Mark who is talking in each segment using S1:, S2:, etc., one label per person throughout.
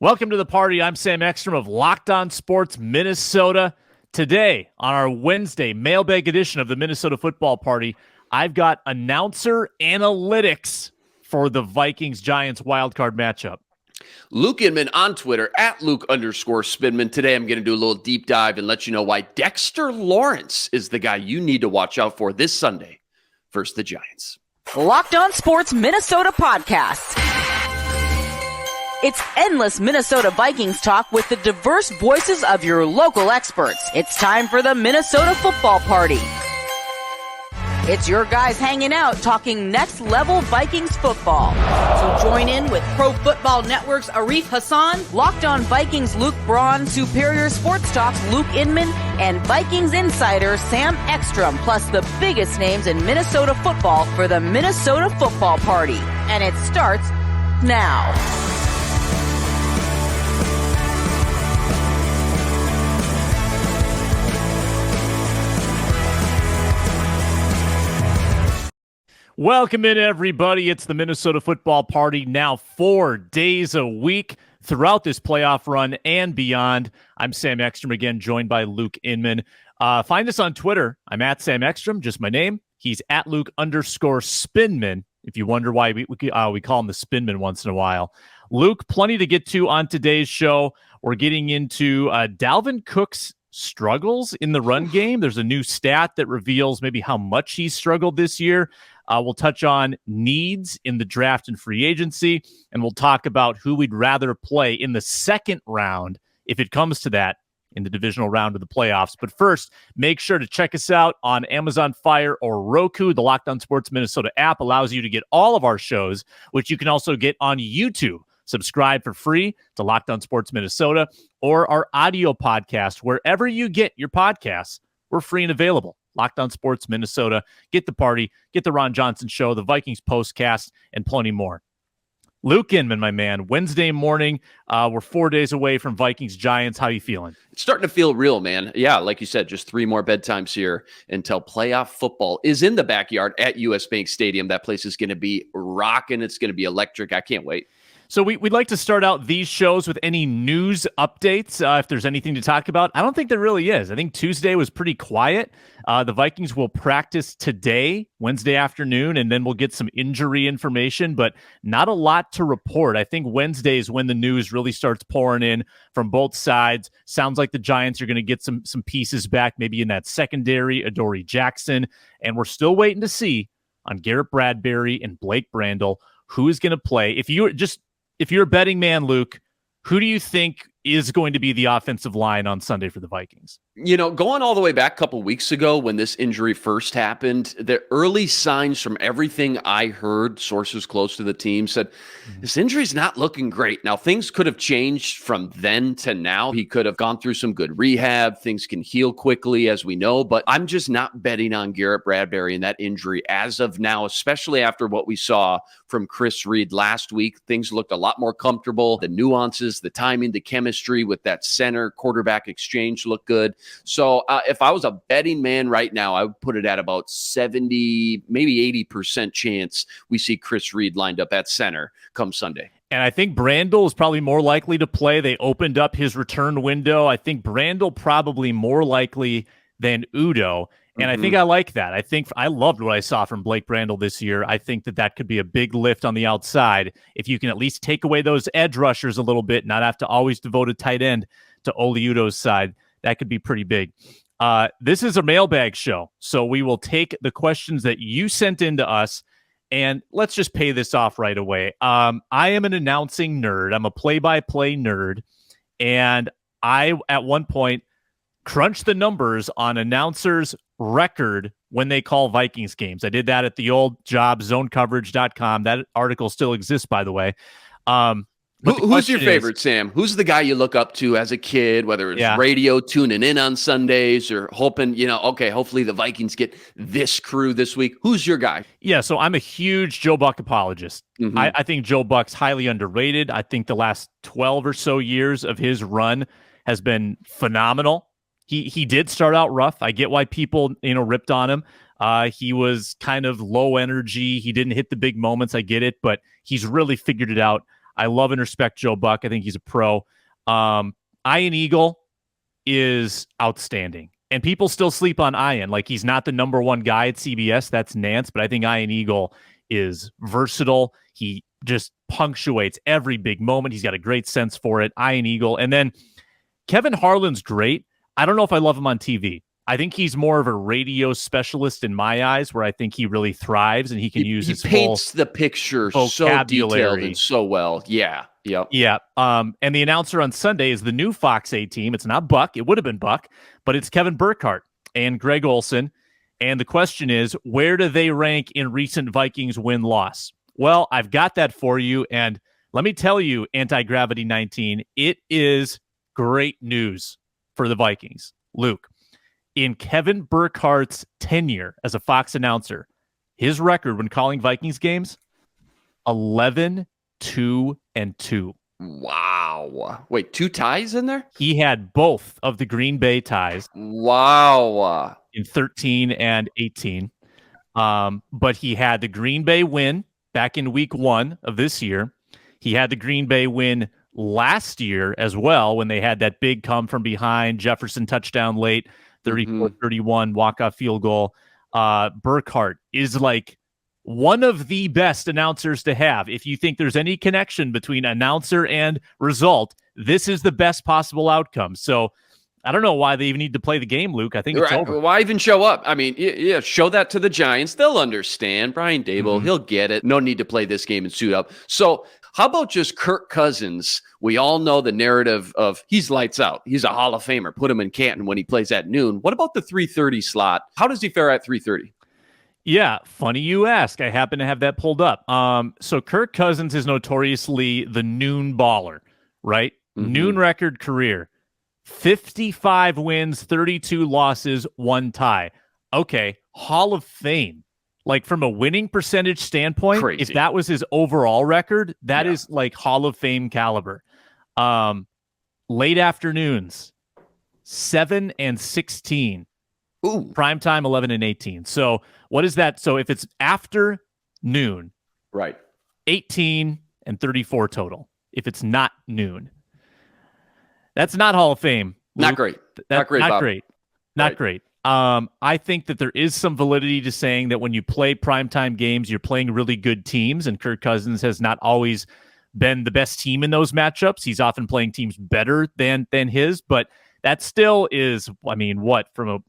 S1: Welcome to the party. I'm Sam Ekstrom of Locked On Sports Minnesota. Today, on our Wednesday mailbag edition of the Minnesota Football Party, I've got announcer analytics for the Vikings-Giants wildcard matchup.
S2: Luke Inman on Twitter, at Luke_Spinman. Today, I'm going to do a little deep dive and let you know why Dexter Lawrence is the guy you need to watch out for this Sunday versus the Giants.
S3: Locked On Sports Minnesota podcast. It's endless Minnesota Vikings talk with the diverse voices of your local experts. It's time for the Minnesota Football Party. It's your guys hanging out talking next level Vikings football. So join in with Pro Football Network's Arif Hassan, Locked On Vikings Luke Braun, Superior Sports Talk's Luke Inman, and Vikings insider Sam Ekstrom, plus the biggest names in Minnesota football for the Minnesota Football Party. And it starts now.
S1: Welcome in, everybody. It's the Minnesota Football Party, now 4 days a week throughout this playoff run and beyond. I'm Sam Ekstrom, again, joined by Luke Inman. Find us on Twitter. I'm at Sam Ekstrom, just my name. He's at Luke_Spinman, if you wonder why we call him the Spinman once in a while. Luke, plenty to get to on today's show. We're getting into Dalvin Cook's struggles in the run game. There's a new stat that reveals maybe how much he's struggled this year. We'll touch on needs in the draft and free agency, and we'll talk about who we'd rather play in the second round, if it comes to that, in the divisional round of the playoffs. But first, make sure to check us out on Amazon Fire or Roku. The Locked On Sports Minnesota app allows you to get all of our shows, which you can also get on YouTube. Subscribe for free to Locked On Sports Minnesota or our audio podcast. Wherever you get your podcasts, we're free and available. Locked On Sports Minnesota. Get the party, get the Ron Johnson Show, the Vikings postcast, and plenty more. Luke Inman, my man, Wednesday morning. We're 4 days away from Vikings-Giants. How you feeling?
S2: It's starting to feel real, man. Yeah, like you said, just 3 more bedtimes here until playoff football is in the backyard at US Bank Stadium. That place is going to be rocking. It's going to be electric. I can't wait.
S1: So we'd like to start out these shows with any news updates, if there's anything to talk about. I don't think there really is. I think Tuesday was pretty quiet. The Vikings will practice today, Wednesday afternoon, and then we'll get some injury information, but not a lot to report. I think Wednesday is when the news really starts pouring in from both sides. Sounds like the Giants are going to get some pieces back, maybe in that secondary, Adoree Jackson, and we're still waiting to see on Garrett Bradbury and Blake Brandel who is going to play. If you're a betting man, Luke, who do you think is going to be the offensive line on Sunday for the Vikings?
S2: You know, going all the way back a couple weeks ago when this injury first happened, the early signs from everything I heard, sources close to the team said, this injury's not looking great. Now, things could have changed from then to now. He could have gone through some good rehab. Things can heal quickly, as we know, but I'm just not betting on Garrett Bradbury and that injury as of now, especially after what we saw from Chris Reed last week. Things looked a lot more comfortable. The nuances, the timing, the chemistry with that center quarterback exchange looked good. So if I was a betting man right now, I would put it at about 70, maybe 80% chance we see Chris Reed lined up at center come Sunday.
S1: And I think Brandel is probably more likely to play. They opened up his return window. I think Brandel probably more likely than Udo. And I think I like that. I loved what I saw from Blake Brandel this year. I think that could be a big lift on the outside. If you can at least take away those edge rushers a little bit, not have to always devote a tight end to Oli Udo's side, that could be pretty big. This is a mailbag show, so we will take the questions that you sent in to us, and let's just pay this off right away. I am an announcing nerd. I'm a play-by-play nerd, and I, at one point, crunched the numbers on announcers' record when they call Vikings games. I did that at the old job, zonecoverage.com. That article still exists, by the way.
S2: Who's your favorite, Sam? Who's the guy you look up to as a kid, whether it's radio, tuning in on Sundays, or hoping, hopefully the Vikings get this crew this week? Who's your guy?
S1: Yeah, so I'm a huge Joe Buck apologist. I think Joe Buck's highly underrated. I think the last 12 or so years of his run has been phenomenal. He did start out rough. I get why people, ripped on him. He was kind of low energy. He didn't hit the big moments. I get it, but he's really figured it out. I love and respect Joe Buck. I think he's a pro. Ian Eagle is outstanding. And people still sleep on Ian. Like, he's not the number one guy at CBS. That's Nance. But I think Ian Eagle is versatile. He just punctuates every big moment. He's got a great sense for it. Ian Eagle. And then Kevin Harlan's great. I don't know if I love him on TV. I think he's more of a radio specialist in my eyes, where I think he really thrives and he can use his
S2: paints the picture so detailed and so well. Yeah. Yep.
S1: Yeah. And the announcer on Sunday is the new Fox 8 team. It's not Buck. It would have been Buck, but it's Kevin Burkhardt and Greg Olson. And the question is, where do they rank in recent Vikings win-loss? Well, I've got that for you. And let me tell you, Anti-Gravity 19, it is great news for the Vikings. Luke, in Kevin Burkhardt's tenure as a Fox announcer, his record when calling Vikings games, 11-2-2.
S2: Wow. Wait, 2 ties in there?
S1: He had both of the Green Bay ties.
S2: Wow.
S1: In 13 and 18. But he had the Green Bay win back in week 1 of this year. He had the Green Bay win last year as well, when they had that big come from behind, Jefferson touchdown late, 34-31 walk-off field goal. Burkhardt is like one of the best announcers to have. If you think there's any connection between announcer and result, this is the best possible outcome. So I don't know why they even need to play the game, Luke. I think it's over.
S2: Why even show up? I mean, yeah, show that to the Giants. They'll understand. Brian Daboll, he'll get it. No need to play this game and suit up. So how about just Kirk Cousins? We all know the narrative of he's lights out. He's a Hall of Famer. Put him in Canton when he plays at noon. What about the 3:30 slot? How does he fare at 3:30?
S1: Yeah, funny you ask. I happen to have that pulled up. So Kirk Cousins is notoriously the noon baller, right? Noon record career. 55 wins, 32 losses, 1 tie. Okay, Hall of Fame. Like, from a winning percentage standpoint,
S2: Crazy.
S1: If that was his overall record, that is like Hall of Fame caliber. Late afternoons, 7 and 16.
S2: Ooh.
S1: Primetime, 11 and 18. So what is that? So if it's after noon,
S2: Right.
S1: 18 and 34 total. If it's not noon, that's not Hall of Fame.
S2: Not great. Not great,
S1: Not
S2: Bob.
S1: great. Not great. I think that there is some validity to saying that when you play primetime games, you're playing really good teams, and Kirk Cousins has not always been the best team in those matchups. He's often playing teams better than his, but that still is, I mean, what, from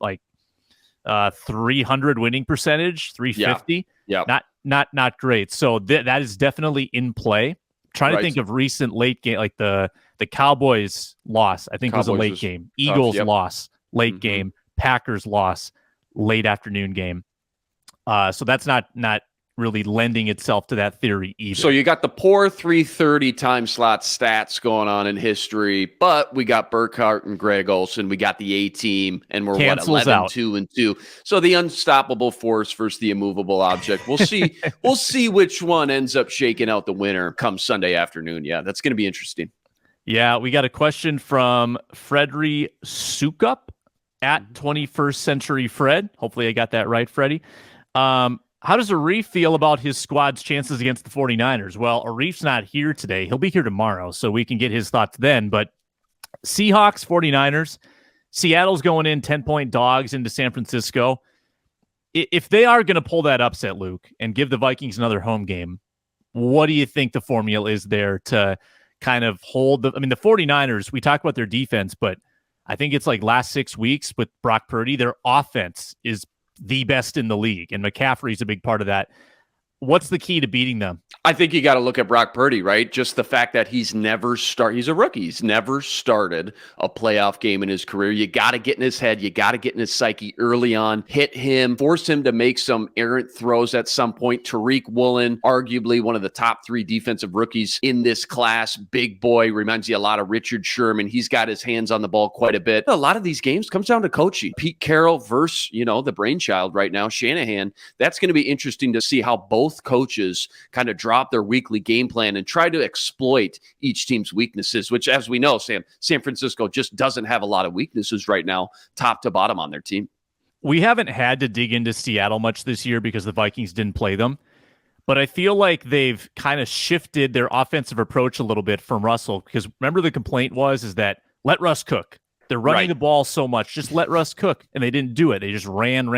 S1: a 300 winning percentage, 350?
S2: Yeah.
S1: Not great. So that is definitely in play. Trying to think of recent late game, like the Cowboys loss, I think was a late game. Eagles loss, late game. Packers loss, late afternoon game. So that's not really lending itself to that theory either.
S2: So you got the poor 3:30 time slot stats going on in history, but we got Burkhardt and Greg Olson. We got the A team, and we're 11-2-2. So the unstoppable force versus the immovable object. We'll see. We'll see which one ends up shaking out the winner come Sunday afternoon. Yeah, that's going to be interesting.
S1: Yeah, we got a question from Fredry Sukup at 21st Century Fred. Hopefully I got that right, Freddie. How does Arif feel about his squad's chances against the 49ers? Well, Arif's not here today. He'll be here tomorrow, so we can get his thoughts then. But Seahawks, 49ers, Seattle's going in 10-point dogs into San Francisco. If they are going to pull that upset, Luke, and give the Vikings another home game, what do you think the formula is there to kind of hold the 49ers, we talk about their defense, but I think it's like last 6 weeks with Brock Purdy, their offense is the best in the league, and McCaffrey's a big part of that. What's the key to beating them?
S2: I think you got to look at Brock Purdy, right? Just the fact that he's a rookie. He's never started a playoff game in his career. You got to get in his head. You got to get in his psyche early on, hit him, force him to make some errant throws at some point. Tariq Woolen, arguably one of the top 3 defensive rookies in this class. Big boy, reminds you a lot of Richard Sherman. He's got his hands on the ball quite a bit. A lot of these games comes down to coaching. Pete Carroll versus, the brainchild right now, Shanahan. That's going to be interesting to see how both coaches kind of drop their weekly game plan and try to exploit each team's weaknesses, which, as we know, San Francisco just doesn't have a lot of weaknesses right now, top to bottom on their team.
S1: We haven't had to dig into Seattle much this year because the Vikings didn't play them. But I feel like they've kind of shifted their offensive approach a little bit from Russell, because remember the complaint is that let Russ cook. They're running the ball so much. Just let Russ cook. And they didn't do it. They just ran.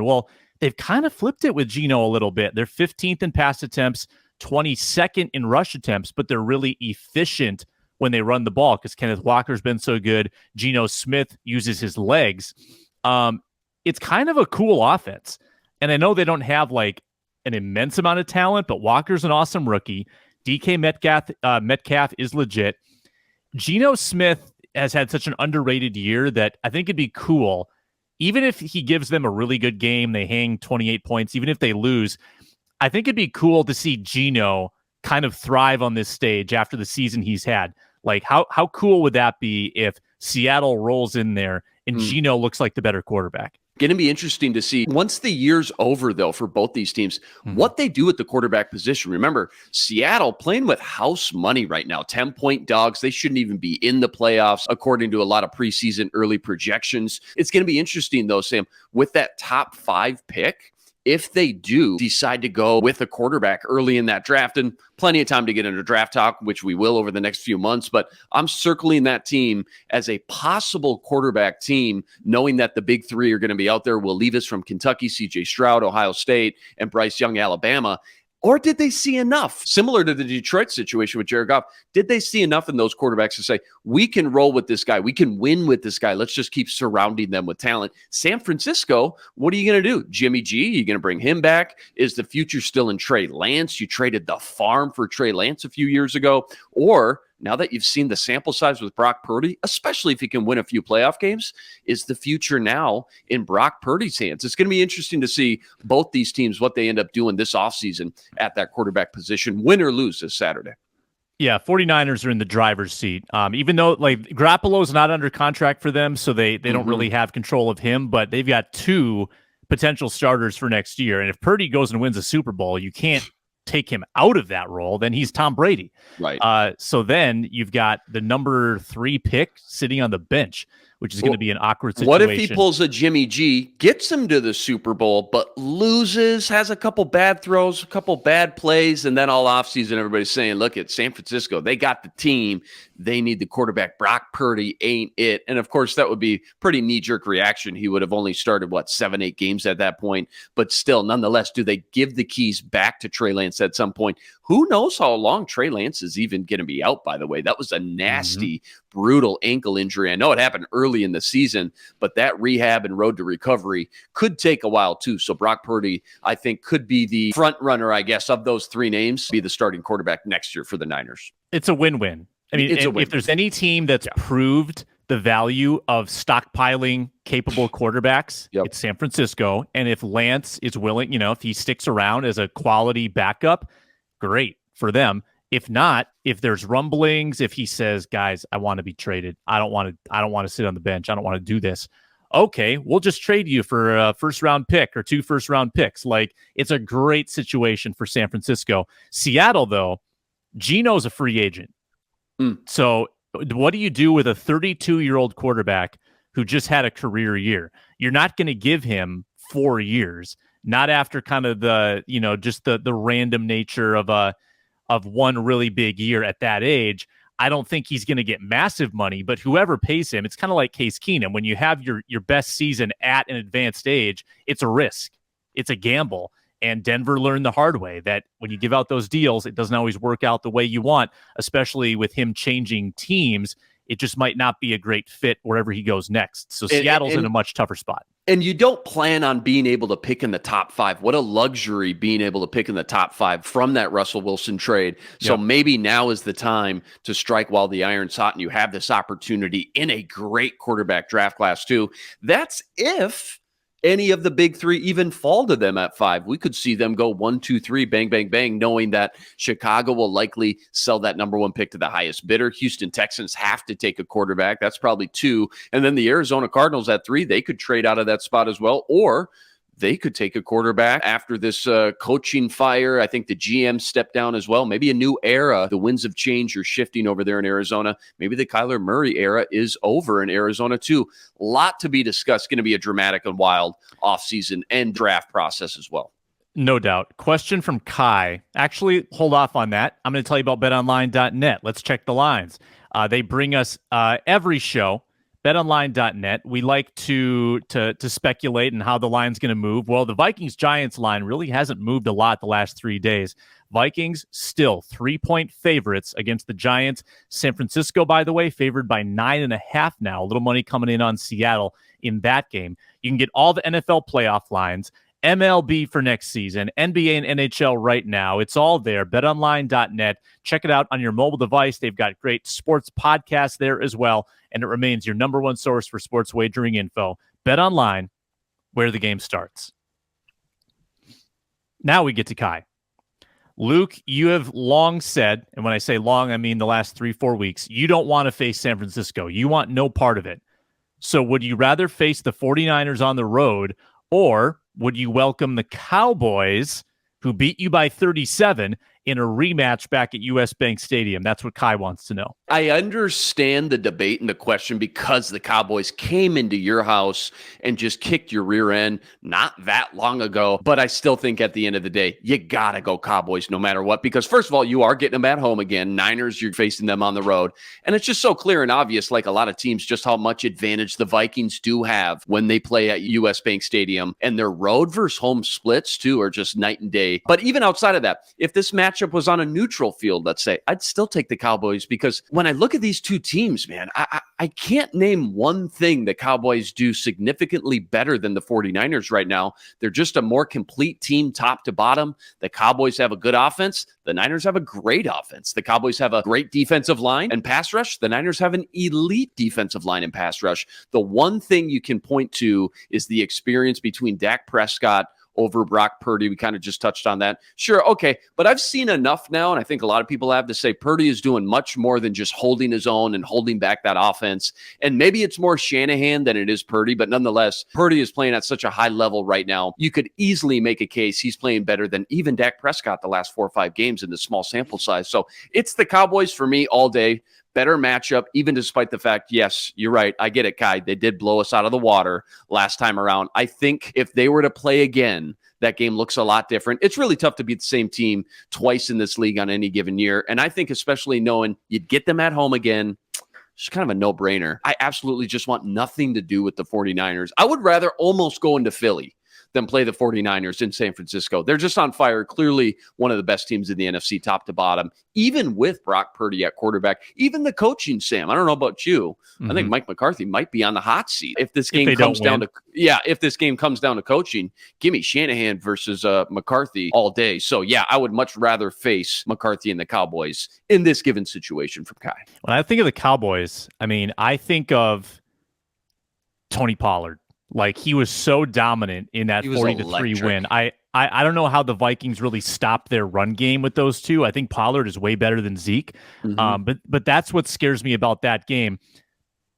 S1: Well, they've kind of flipped it with Geno a little bit. They're 15th in pass attempts, 22nd in rush attempts, but they're really efficient when they run the ball because Kenneth Walker's been so good. Geno Smith uses his legs. It's kind of a cool offense. And I know they don't have like an immense amount of talent, but Walker's an awesome rookie. DK Metcalf is legit. Geno Smith has had such an underrated year that I think it'd be cool, even if he gives them a really good game, they hang 28 points, even if they lose, I think it'd be cool to see Geno kind of thrive on this stage after the season he's had. Like, how cool would that be if Seattle rolls in there and Geno looks like the better quarterback?
S2: Going to be interesting to see once the year's over, though, for both these teams, what they do at the quarterback position. Remember, Seattle playing with house money right now, 10-point dogs. They shouldn't even be in the playoffs, according to a lot of preseason early projections. It's going to be interesting, though, Sam, with that top 5 pick, if they do decide to go with a quarterback early in that draft, and plenty of time to get into draft talk, which we will over the next few months, but I'm circling that team as a possible quarterback team, knowing that the big 3 are going to be out there. Will Levis from Kentucky, CJ Stroud, Ohio State, and Bryce Young, Alabama. Or did they see enough, similar to the Detroit situation with Jared Goff? Did they see enough in those quarterbacks to say, we can roll with this guy, we can win with this guy, let's just keep surrounding them with talent? San Francisco, what are you going to do? Jimmy G, you going to bring him back? Is the future still in Trey Lance? You traded the farm for Trey Lance a few years ago. Or now that you've seen the sample size with Brock Purdy, especially if he can win a few playoff games, is the future now in Brock Purdy's hands? It's going to be interesting to see both these teams, what they end up doing this offseason at that quarterback position, win or lose this Saturday.
S1: Yeah, 49ers are in the driver's seat. Even though like Garoppolo's not under contract for them, so they don't really have control of him, but they've got 2 potential starters for next year. And if Purdy goes and wins a Super Bowl, you can't take him out of that role, then he's Tom Brady.
S2: Right.
S1: So then you've got the number 3 pick sitting on the bench, which is going to be an awkward situation.
S2: What if he pulls a Jimmy G, gets him to the Super Bowl, but loses, has a couple bad throws, a couple bad plays, and then all offseason everybody's saying, look at San Francisco, they got the team, they need the quarterback. Brock Purdy ain't it. And of course, that would be pretty knee-jerk reaction. He would have only started, 7-8 games at that point. But still, nonetheless, do they give the keys back to Trey Lance at some point? Who knows how long Trey Lance is even going to be out, by the way. That was a nasty, brutal ankle injury. I know it happened early in the season, but that rehab and road to recovery could take a while too. So Brock Purdy, I think, could be the front runner, I guess, of those 3 names, be the starting quarterback next year for the Niners.
S1: It's a win-win. I mean, if there's any team that's proved the value of stockpiling capable quarterbacks, it's San Francisco. And if Lance is willing, if he sticks around as a quality backup, great for them. If not, if there's rumblings, if he says, guys, I want to be traded, I don't want to sit on the bench, I don't want to do this. Okay, we'll just trade you for a first-round pick or 2 first-round picks. Like, it's a great situation for San Francisco. Seattle, though, Geno's a free agent. So what do you do with a 32-year-old quarterback who just had a career year? You're not going to give him 4 years, not after kind of the, just the random nature of one really big year at that age. I don't think he's going to get massive money, but whoever pays him, it's kind of like Case Keenum. When you have your best season at an advanced age, it's a risk. It's a gamble. And Denver learned the hard way that when you give out those deals, it doesn't always work out the way you want, especially with him changing teams. It just might not be a great fit wherever he goes next. So Seattle's in a much tougher spot.
S2: And you don't plan on being able to pick in the top 5. What a luxury being able to pick in the top 5 from that Russell Wilson trade. So maybe now is the time to strike while the iron's hot, and you have this opportunity in a great quarterback draft class too. That's if any of the big 3 even fall to them at 5. We could see them go 1, 2, 3, bang, bang, bang, knowing that Chicago will likely sell that number 1 pick to the highest bidder. Houston Texans have to take a quarterback. That's probably 2. And then the Arizona Cardinals at 3, they could trade out of that spot as well. Or they could take a quarterback after this coaching fire. I think the GM stepped down as well. Maybe a new era. The winds of change are shifting over there in Arizona. Maybe the Kyler Murray era is over in Arizona too. A lot to be discussed. Going to be a dramatic and wild offseason and draft process as well.
S1: No doubt. Question from Kai. Actually, hold off on that. I'm going to tell you about betonline.net. Let's check the lines. They bring us every show. BetOnline.net. We like to speculate on how the line's going to move. Well, the Vikings-Giants line really hasn't moved a lot the last 3 days. Vikings still 3-point favorites against the Giants. San Francisco, by the way, favored by 9.5 now. A little money coming in on Seattle in that game. You can get all the NFL playoff lines, MLB for next season, NBA and NHL right now. It's all there. BetOnline.net. Check it out on your mobile device. They've got great sports podcasts there as well, and it remains your number one source for sports wagering info. BetOnline, where the game starts. Now we get to Kai. Luke, you have long said, and when I say long, I mean the last 3-4 weeks, you don't want to face San Francisco. You want no part of it. So would you rather face the 49ers on the road, or would you welcome the Cowboys, who beat you by 37, in a rematch back at US Bank Stadium? That's what Kai wants to know.
S2: I understand the debate and the question because the Cowboys came into your house and just kicked your rear end not that long ago. But I still think at the end of the day, you got to go Cowboys no matter what. Because first of all, you are getting them at home again. Niners, you're facing them on the road. And it's just so clear and obvious, like a lot of teams, just how much advantage the Vikings do have when they play at US Bank Stadium. And their road versus home splits, too, are just night and day. But even outside of that, if this matchup was on a neutral field, let's say, I'd still take the Cowboys, because when I look at these two teams, man, I can't name one thing the Cowboys do significantly better than the 49ers right now. They're just a more complete team top to bottom. The Cowboys have a good offense. The Niners have a great offense. The Cowboys have a great defensive line and pass rush. The Niners have an elite defensive line and pass rush. The one thing you can point to is the experience between Dak Prescott over Brock Purdy. We kind of just touched on that. Sure, okay, but I've seen enough now, and I think a lot of people have, to say Purdy is doing much more than just holding his own and holding back that offense. And maybe it's more Shanahan than it is Purdy, but nonetheless, Purdy is playing at such a high level right now. You could easily make a case he's playing better than even Dak Prescott the last 4 or 5 games in this small sample size. So it's the Cowboys for me all day. Better matchup, even despite the fact, yes, you're right. I get it, Kai. They did blow us out of the water last time around. I think if they were to play again, that game looks a lot different. It's really tough to beat the same team twice in this league on any given year. And I think especially knowing you'd get them at home again, it's kind of a no-brainer. I absolutely just want nothing to do with the 49ers. I would rather almost go into Philly than play the 49ers in San Francisco. They're just on fire. Clearly one of the best teams in the NFC top to bottom, even with Brock Purdy at quarterback. Even the coaching, Sam, I don't know about you. I think Mike McCarthy might be on the hot seat. If this game comes down to coaching, give me Shanahan versus McCarthy all day. So yeah, I would much rather face McCarthy and the Cowboys in this given situation from Kai.
S1: When I think of the Cowboys, I mean, I think of Tony Pollard. Like, he was so dominant in that 40-3 win. I don't know how the Vikings really stopped their run game with those two. I think Pollard is way better than Zeke. But that's what scares me about that game.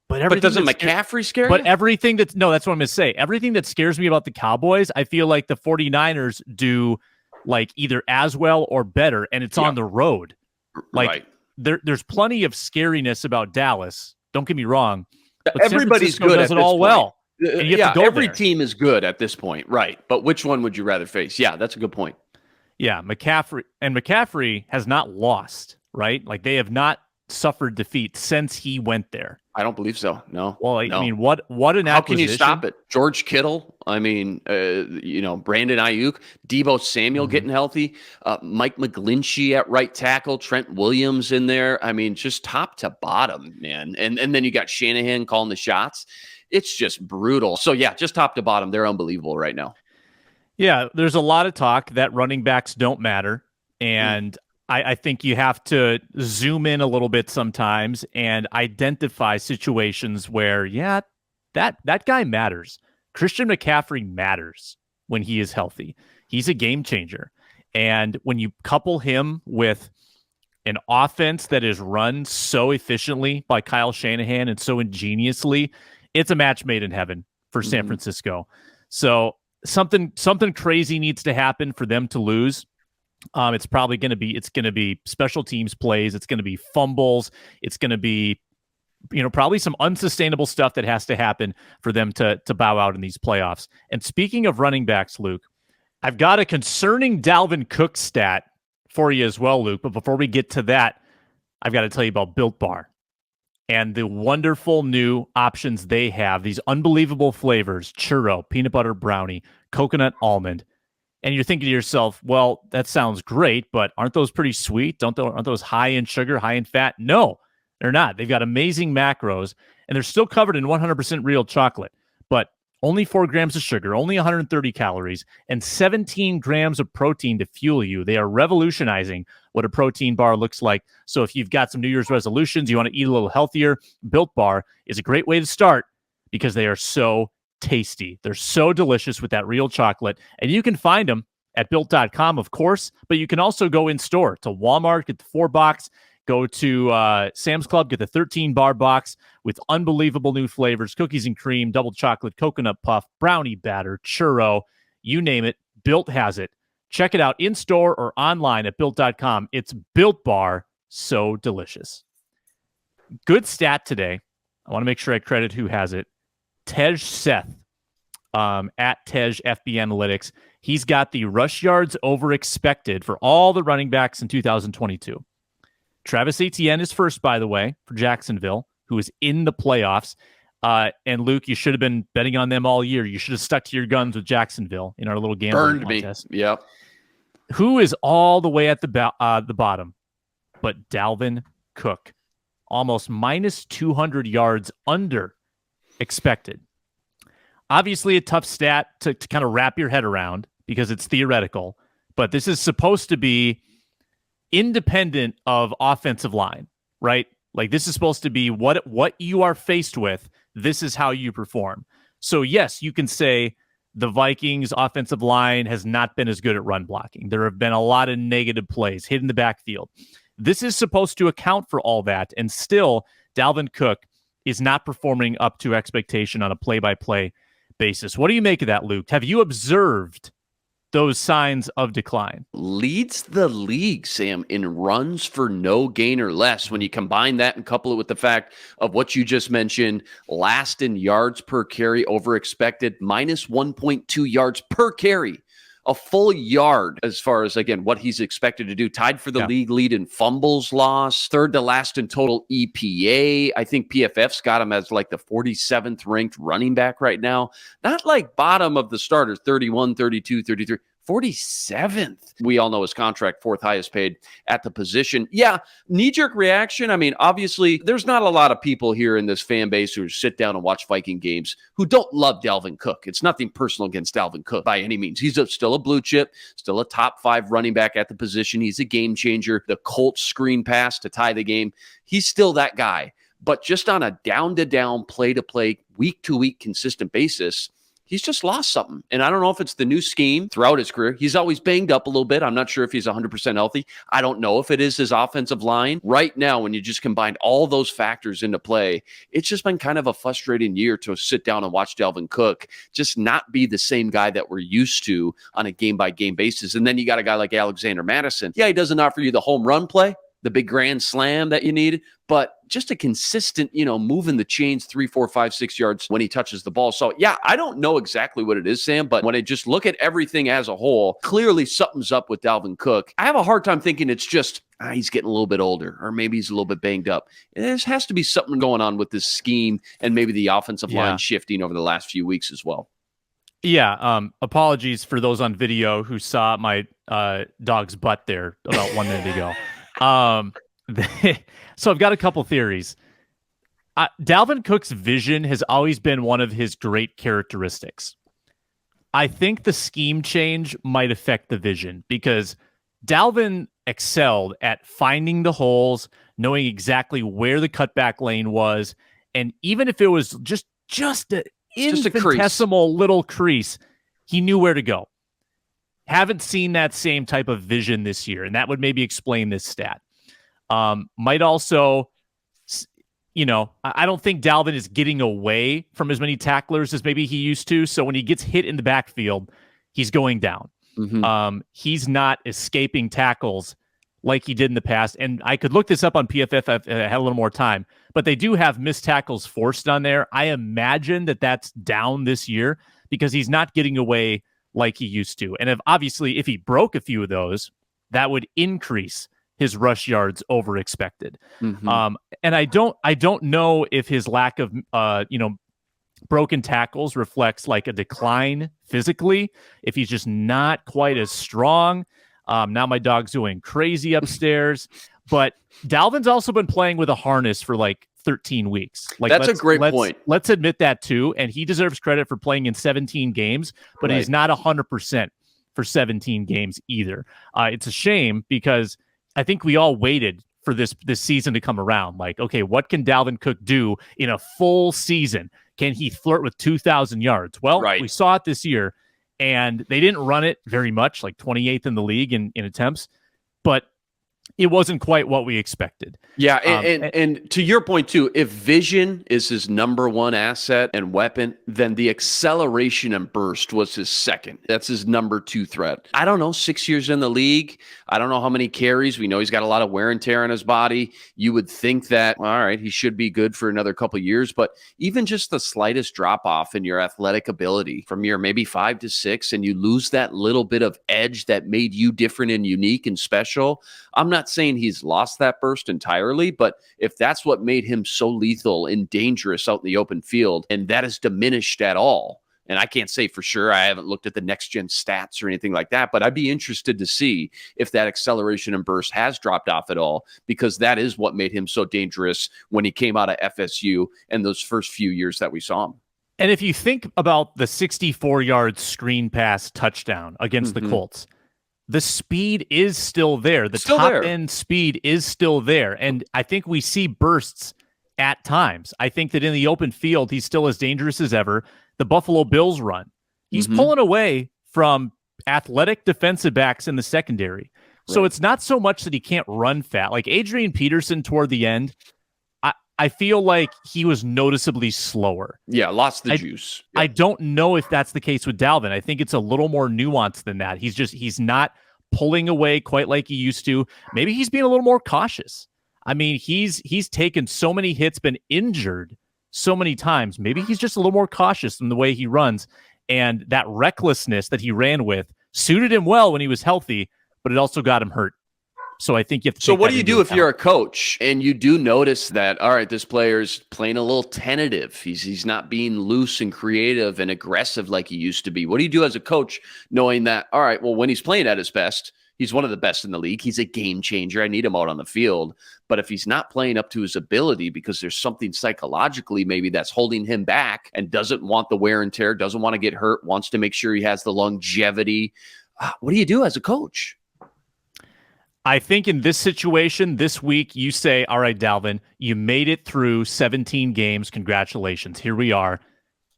S1: But
S2: doesn't McCaffrey scare you?
S1: But everything that's what I'm going to say. Everything that scares me about the Cowboys, I feel like the 49ers do like either as well or better, and it's on the road. Like, there's plenty of scariness about Dallas. Don't get me wrong. But
S2: everybody's good
S1: does it all well.
S2: Every team is good at this point, right? But which one would you rather face? Yeah, that's a good point.
S1: Yeah, McCaffrey has not lost, right? Like, they have not suffered defeat since he went there.
S2: I don't believe so. No.
S1: Well, I mean, what an
S2: How can you stop it? George Kittle. I mean, Brandon Ayuk, Deebo Samuel getting healthy, Mike McGlinchey at right tackle, Trent Williams in there. I mean, just top to bottom, man. And then you got Shanahan calling the shots. It's just brutal. So yeah, just top to bottom, they're unbelievable right now.
S1: Yeah, there's a lot of talk that running backs don't matter, and I think you have to zoom in a little bit sometimes and identify situations where, yeah, that guy matters. Christian McCaffrey matters when he is healthy. He's a game changer. And when you couple him with an offense that is run so efficiently by Kyle Shanahan and so ingeniously, it's a match made in heaven for San Francisco. So something crazy needs to happen for them to lose. It's probably going to be special teams plays. It's going to be fumbles. It's going to be, probably some unsustainable stuff that has to happen for them to bow out in these playoffs. And speaking of running backs, Luke, I've got a concerning Dalvin Cook stat for you as well, Luke. But before we get to that, I've got to tell you about Built Bar and the wonderful new options they have. These unbelievable flavors: churro, peanut butter brownie, coconut almond. And you're thinking to yourself, well, that sounds great, but aren't those pretty sweet? Aren't those high in sugar, high in fat? No, they're not. They've got amazing macros, and they're still covered in 100% real chocolate, but only 4 grams of sugar, only 130 calories, and 17 grams of protein to fuel you. They are revolutionizing what a protein bar looks like. So if you've got some New Year's resolutions, you want to eat a little healthier, Built Bar is a great way to start because they are so tasty. They're so delicious with that real chocolate, and you can find them at built.com, of course, but you can also go in store to Walmart, get the 4-box, go to Sam's Club, get the 13-bar box with unbelievable new flavors: cookies and cream, double chocolate, coconut puff, brownie batter, churro, you name it, Built has it. Check it out in store or online at built.com. It's Built Bar, so delicious. Good stat today. I want to make sure I credit who has it. Tej Seth at Tej FB Analytics. He's got the rush yards over expected for all the running backs in 2022. Travis Etienne is first, by the way, for Jacksonville, who is in the playoffs. And Luke, you should have been betting on them all year. You should have stuck to your guns with Jacksonville in our little gambling contest.
S2: Me. Yep.
S1: Who is all the way at the bottom? But Dalvin Cook, almost minus 200 yards under expected. Obviously a tough stat to kind of wrap your head around because it's theoretical, but this is supposed to be independent of offensive line, right? Like, this is supposed to be what you are faced with. This is how you perform. So yes, you can say the Vikings offensive line has not been as good at run blocking. There have been a lot of negative plays hit in the backfield. This is supposed to account for all that, and still Dalvin Cook is not performing up to expectation on a play-by-play basis. What do you make of that, Luke? Have you observed those signs of decline?
S2: Leads the league, Sam, in runs for no gain or less. When you combine that and couple it with the fact of what you just mentioned, last in yards per carry over expected, minus 1.2 yards per carry. A full yard as far as, again, what he's expected to do. Tied for the league lead in fumbles lost. Third to last in total EPA. I think PFF's got him as like the 47th ranked running back right now. Not like bottom of the starters, 31, 32, 33. 47th. We all know his contract, 4th highest paid at the position. Yeah, knee-jerk reaction. I mean, obviously, there's not a lot of people here in this fan base who sit down and watch Viking games who don't love Dalvin Cook. It's nothing personal against Dalvin Cook by any means. He's still a blue chip, still a top 5 running back at the position. He's a game changer. The Colts screen pass to tie the game. He's still that guy. But just on a down-to-down, play-to-play, week-to-week consistent basis, he's just lost something. And I don't know if it's the new scheme throughout his career. He's always banged up a little bit. I'm not sure if he's 100% healthy. I don't know if it is his offensive line. Right now, when you just combine all those factors into play, it's just been kind of a frustrating year to sit down and watch Dalvin Cook just not be the same guy that we're used to on a game-by-game basis. And then you got a guy like Alexander Mattison. Yeah, he doesn't offer you the home run play, the big grand slam that you need, but just a consistent, moving the chains 3, 4, 5, 6 yards when he touches the ball. So yeah, I don't know exactly what it is, Sam, but when I just look at everything as a whole, clearly something's up with Dalvin Cook. I have a hard time thinking it's just, he's getting a little bit older, or maybe he's a little bit banged up. There has to be something going on with this scheme and maybe the offensive line shifting over the last few weeks as well.
S1: Yeah. Apologies for those on video who saw my dog's butt there about 1 minute ago. So I've got a couple theories. Dalvin Cook's vision has always been one of his great characteristics. I think the scheme change might affect the vision because Dalvin excelled at finding the holes, knowing exactly where the cutback lane was, and even if it was just an infinitesimal little crease, he knew where to go. Haven't seen that same type of vision this year, and that would maybe explain this stat. Might also, I don't think Dalvin is getting away from as many tacklers as maybe he used to. So when he gets hit in the backfield, he's going down. Mm-hmm. He's not escaping tackles like he did in the past. And I could look this up on PFF if I had a little more time, but they do have missed tackles forced on there. I imagine that that's down this year because he's not getting away like he used to. And if he broke a few of those, that would increase his rush yards over expected. And I don't know if his lack of broken tackles reflects like a decline physically, if he's just not quite as strong. Now my dog's doing crazy upstairs, but Dalvin's also been playing with a harness for like 13 weeks. Like,
S2: that's a great point.
S1: Let's admit that too. And he deserves credit for playing in 17 games, but he's not 100% for 17 games either. It's a shame because I think we all waited for this season to come around. Like, okay, what can Dalvin Cook do in a full season? Can he flirt with 2,000 yards? Well, we saw it this year, and they didn't run it very much, like 28th in the league in attempts, but it wasn't quite what we expected.
S2: Yeah, and to your point too, if vision is his number one asset and weapon, then the acceleration and burst was his second. That's his number two threat. I don't know, 6 years in the league, I don't know how many carries. We know he's got a lot of wear and tear on his body. You would think that, all right, he should be good for another couple of years, but even just the slightest drop off in your athletic ability from year maybe 5 to 6, and you lose that little bit of edge that made you different and unique and special. I'm not saying he's lost that burst entirely, but if that's what made him so lethal and dangerous out in the open field, and that is diminished at all, and I can't say for sure, I haven't looked at the next gen stats or anything like that, but I'd be interested to see if that acceleration and burst has dropped off at all, because that is what made him so dangerous when he came out of FSU and those first few years that we saw him.
S1: And if you think about the 64-yard screen pass touchdown against the Colts, the speed is still there. The top-end speed is still there. And I think we see bursts at times. I think that in the open field, he's still as dangerous as ever. The Buffalo Bills run. He's pulling away from athletic defensive backs in the secondary. Right. So it's not so much that he can't run fast. Like Adrian Peterson toward the end, I feel like he was noticeably slower.
S2: Yeah, lost the juice.
S1: I don't know if that's the case with Dalvin. I think it's a little more nuanced than that. He's not pulling away quite like he used to. Maybe he's being a little more cautious. I mean, he's taken so many hits, been injured so many times. Maybe he's just a little more cautious in the way he runs. And that recklessness that he ran with suited him well when he was healthy, but it also got him hurt. So I think you have to.
S2: So what do you do if you're a coach and you do notice that, all right, this player's playing a little tentative. He's not being loose and creative and aggressive like he used to be. What do you do as a coach knowing that, all right, well, when he's playing at his best, he's one of the best in the league. He's a game changer. I need him out on the field. But if he's not playing up to his ability because there's something psychologically maybe that's holding him back and doesn't want the wear and tear, doesn't want to get hurt, wants to make sure he has the longevity, what do you do as a coach?
S1: I think in this situation, this week, you say, all right, Dalvin, you made it through 17 games. Congratulations. Here we are.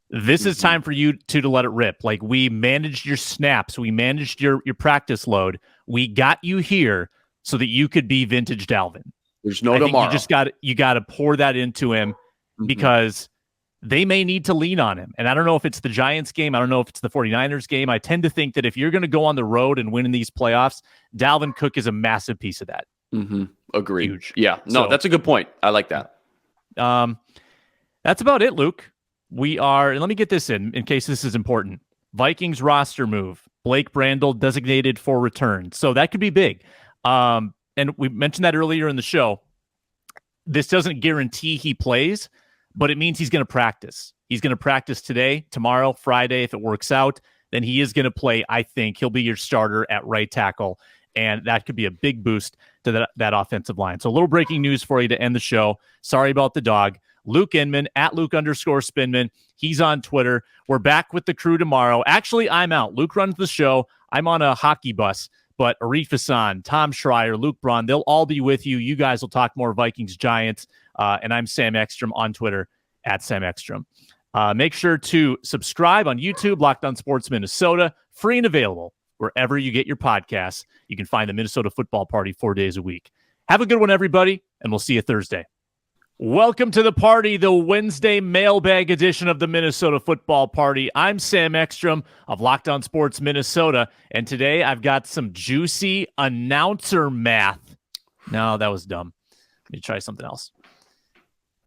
S1: This is time for you to let it rip. Like, we managed your snaps. We managed your practice load. We got you here so that you could be vintage Dalvin.
S2: There's no tomorrow.
S1: You got to pour that into him because they may need to lean on him. And I don't know if it's the Giants game. I don't know if it's the 49ers game. I tend to think that if you're going to go on the road and win in these playoffs, Dalvin Cook is a massive piece of that.
S2: Agreed.
S1: Huge.
S2: Yeah. No, that's a good point. I like that.
S1: That's about it, Luke. We are, and let me get this in case this is important. Vikings roster move. Blake Brandel designated for return. So that could be big. And we mentioned that earlier in the show. This doesn't guarantee he plays, but it means he's going to practice. He's going to practice today, tomorrow, Friday. If it works out, then he is going to play. I think he'll be your starter at right tackle, and that could be a big boost to that offensive line. So a little breaking news for you to end the show. Sorry about the dog. Luke Inman, at Luke_Spinman. He's on Twitter. We're back with the crew tomorrow. Actually, I'm out. Luke runs the show. I'm on a hockey bus, but Arif Hassan, Tom Schreier, Luke Braun, they'll all be with you. You guys will talk more Vikings Giants. And I'm Sam Ekstrom on Twitter at Sam Ekstrom. Make sure to subscribe on YouTube, Locked On Sports Minnesota, free and available wherever you get your podcasts. You can find the Minnesota Football Party 4 days a week. Have a good one, everybody, and we'll see you Thursday. Welcome to the party, the Wednesday mailbag edition of the Minnesota Football Party. I'm Sam Ekstrom of Locked On Sports Minnesota, and today I've got some juicy announcer math. No, that was dumb. Let me try something else.